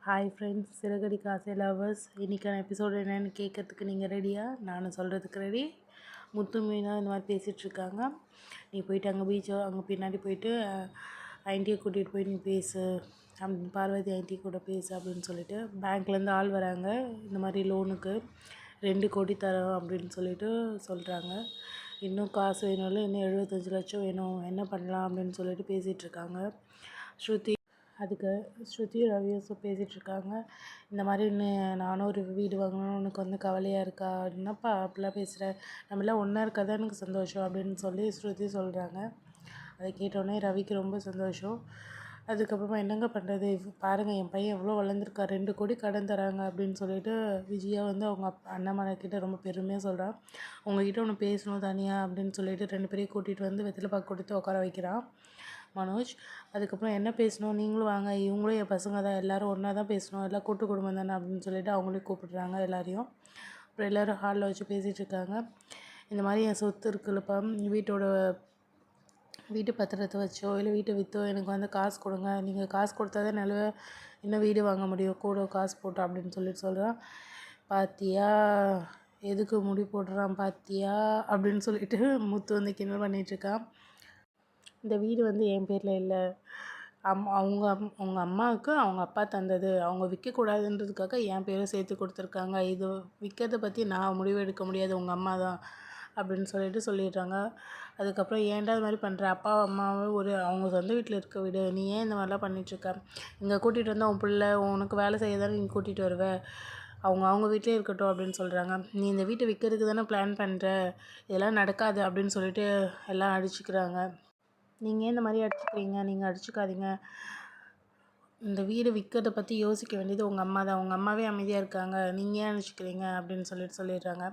Hi friends, சிறகடி காசை lovers. இன்றைக்கான episode என்னென்னு கேட்கறதுக்கு நீங்கள் ரெடியா? நானும் சொல்கிறதுக்கு ரெடி. முத்து மீனா இந்த மாதிரி பேசிகிட்ருக்காங்க. நீ போயிட்டு அங்கே பீச்சோ அங்கே பின்னாடி போயிட்டு ஆண்டியை கூட்டிகிட்டு போய் நீ பேசு, பார்வதி ஆண்டி கூட பேசு அப்படின்னு சொல்லிட்டு பேங்க்லேருந்து ஆள் வராங்க. இந்த மாதிரி லோனுக்கு 2 கோடி தரோம் அப்படின்னு சொல்லிட்டு சொல்கிறாங்க. இன்னும் காசு வேணும்ல, இன்னும் 75 லட்சம் வேணும், என்ன பண்ணலாம் அப்படின்னு சொல்லிட்டு பேசிகிட்ருக்காங்க. அதுக்கு ஸ்ருதி ரவியும் பேசிகிட்ருக்காங்க. இந்த மாதிரி நானும் ஒரு வீடு வாங்கணும்னு உனக்கு வந்து கவலையாக இருக்கா? என்னப்பா அப்படிலாம் பேசுகிற, நம்மளாம் ஒன்றா இருக்காதான் எனக்கு சந்தோஷம் அப்படின்னு சொல்லி ஸ்ருதி சொல்கிறாங்க. அதை கேட்டோடனே ரவிக்கு ரொம்ப சந்தோஷம். அதுக்கப்புறமா என்னங்க பண்ணுறது, பாருங்கள் என் பையன் எவ்வளோ வளர்ந்துருக்கா, 2 கோடி கடன் தராங்க அப்படின்னு சொல்லிட்டு விஜயா வந்து அவங்க அண்ணாமலைக்கிட்ட ரொம்ப பெருமையாக சொல்கிறான். உங்ககிட்ட ஒன்று பேசணும் தனியாக அப்படின்னு சொல்லிட்டு 2 பேரையும் கூட்டிகிட்டு வந்து வெற்றிலை பாக்கு கொடுத்து உட்கார வைக்கிறான் மனோஜ். அதுக்கப்புறம் என்ன பேசணும், நீங்களும் வாங்க, இவங்களும் என் பசங்க தான், எல்லோரும் ஒன்றா தான் பேசணும், எல்லாம் கூட்டு குடும்பம் தானே அப்படின்னு சொல்லிட்டு அவங்களையும் கூப்பிடுறாங்க எல்லாரையும். அப்புறம் எல்லோரும் ஹாலில் வச்சு பேசிகிட்ருக்காங்க. இந்த மாதிரி என் சொத்து இருக்குல்லப்பா, வீட்டு பத்திரத்தை வச்சோ இல்லை வீட்டை விற்றோ எனக்கு வந்து காசு கொடுங்க, நீங்கள் காசு கொடுத்தா தான் இன்னும் வீடு வாங்க முடியும், கூட காசு போட்டோம் அப்படின்னு சொல்லிட்டு சொல்கிறான். பாத்தியா எதுக்கு முடி போடுறான் பாத்தியா அப்படின்னு சொல்லிட்டு முத்து வந்து கிண்டல் பண்ணிகிட்ருக்கான். இந்த வீடு வந்து என் பேரில் இல்லை, அவங்க அம்மாவுக்கு அவங்க அப்பா தந்தது, அவங்க விற்கக்கூடாதுன்றதுக்காக என் பேரை சேர்த்து கொடுத்துருக்காங்க, இது விற்கிறத பற்றி நான் முடிவு எடுக்க முடியாது, உங்கள் அம்மா தான் அப்படின்னு சொல்லிட்டு சொல்லிடுறாங்க. அதுக்கப்புறம் ஏன்டா இது மாதிரி பண்ணுற, அப்பா அம்மாவும் அவங்க சொந்த வீட்டில் இருக்க வீடு, நீ ஏன் இந்த மாதிரிலாம் பண்ணிகிட்ருக்க, இங்கே கூட்டிகிட்டு வந்தால் உன் பிள்ளை உனக்கு வேலை செய்ய தானே நீ கூட்டிகிட்டு வருவேன், அவங்க வீட்டிலே இருக்கட்டும் அப்படின்னு சொல்கிறாங்க. நீ இந்த வீட்டை விற்கிறதுக்கு தானே பிளான் பண்ணுற, இதெல்லாம் நடக்காது அப்படின்னு சொல்லிட்டு எல்லாம் அடிச்சுக்கிறாங்க. நீங்கள் இந்த மாதிரி அடிச்சுக்கிறீங்க, நீங்கள் அடிச்சுக்காதீங்க, இந்த வீடு விற்கிறத பற்றி யோசிக்க வேண்டியது உங்கள் அம்மா தான், உங்கள் அம்மாவே அமைதியாக இருக்காங்க, நீங்கள் ஏன் அடிச்சுக்கிறீங்க அப்படின்னு சொல்லிடுறாங்க.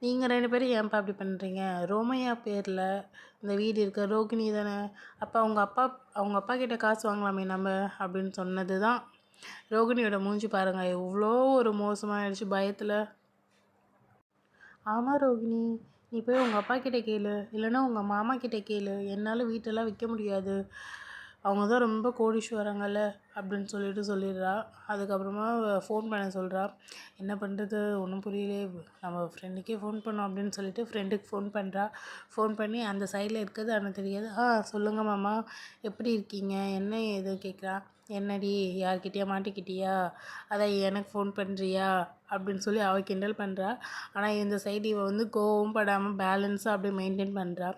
நீங்கள் 2 பேரும் ஏன்ப்பா அப்படி பண்ணுறீங்க, ரோமையா பேரில் இந்த வீடு இருக்க, ரோகிணி தானே, அப்போ அவங்க அப்பா கிட்டே காசு வாங்கலாமே நம்ம அப்படின்னு சொன்னது தான். ரோகிணியோட மூஞ்சி பாருங்கள், எவ்வளோ ஒரு மோசமாகிடுச்சு பயத்தில். ஆமாம் ரோகிணி, நீ போய் உங்கள் அப்பா கிட்டே கேளு, இல்லைன்னா உங்கள் மாமா கிட்டே கேளு, என்னால் வீட்டெல்லாம் விற்க முடியாது, அவங்க தான் ரொம்ப கோடீஸ்வரங்கள்ல அப்படின்னு சொல்லிடுறா. அதுக்கப்புறமா ஃபோன் பண்ண சொல்கிறா. என்ன பண்ணுறது ஒன்றும் புரியலே, நம்ம ஃப்ரெண்டுக்கே ஃபோன் பண்ணோம் அப்படின்னு சொல்லிட்டு ஃப்ரெண்டுக்கு ஃபோன் பண்ணுறா. ஃபோன் பண்ணி அந்த சைடில் இருக்கிறது எனக்கு தெரியாது. சொல்லுங்கள் மாமா, எப்படி இருக்கீங்க, என்ன ஏது கேட்குறா. என்னடி யார்கிட்டயா மாட்டிக்கிட்டியா, அதான் எனக்கு ஃபோன் பண்ணுறியா அப்படின்னு சொல்லி அவள் கிண்டல் பண்ணுறா. ஆனால் இந்த சைடு இவள் வந்து கோவம் படாமல் பேலன்ஸாக அப்படியே மெயின்டைன் பண்ணுறா.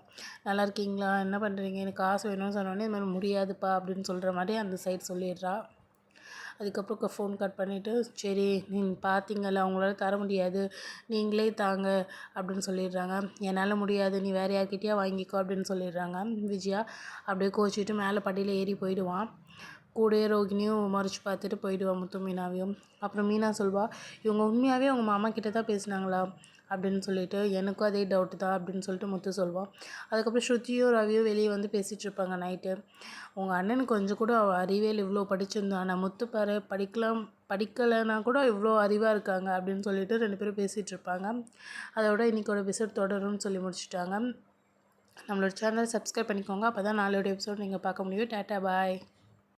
நல்லா இருக்கீங்களா, என்ன பண்ணுறீங்க, எனக்கு காசு வேணும்னு சொன்னோடனே இது மாதிரி முடியாதுப்பா அப்படின்னு சொல்கிற மாதிரி அந்த சைடு சொல்லிடுறா. அதுக்கப்புறம் ஃபோன் கட் பண்ணிவிட்டு, சரி நீங்கள் பார்த்தீங்கல்ல அவங்களால தர முடியாது, நீங்களே தாங்க அப்படின்னு சொல்லிடுறாங்க. என்னால் முடியாது, நீ வேறு யார்கிட்டயா வாங்கிக்கோ அப்படின்னு சொல்லிடுறாங்க. விஜயா அப்படியே கோச்சிட்டு மேலே படியில் ஏறி போயிடுவான். கூடயே ரோகிணியும் மறைச்சி பார்த்துட்டு போயிடுவான் முத்து மீனாவையும். அப்புறம் மீனா சொல்வா, இவங்க உண்மையாகவே அவங்க மாமா கிட்ட தான் பேசினாங்களா அப்படின்னு சொல்லிட்டு, எனக்கும் அதே டவுட்டு தான் அப்படின்னு சொல்லிட்டு முத்து சொல்வான். அதுக்கப்புறம் ஸ்ருதியும் ரவியும் வெளியே வந்து பேசிகிட்ருப்பாங்க நைட்டு. உங்கள் அண்ணனுக்கு கொஞ்சம் கூட அறிவியல் இவ்வளோ படிச்சிருந்தான், ஆனால் முத்து பாரு படிக்கலைன்னா கூட இவ்வளோ அறிவாக இருக்காங்க அப்படின்னு சொல்லிட்டு 2 பேரும் பேசிகிட்ருப்பாங்க. அதோட இன்றைக்கோட எபிசோட் தொடரும்னு சொல்லி முடிச்சுட்டாங்க. நம்மளோட சேனல் சப்ஸ்கிரைப் பண்ணிக்கோங்க, அப்போ தான் நாளோட எபிசோட் நீங்கள் பார்க்க முடியும். டாட்டா பாய்.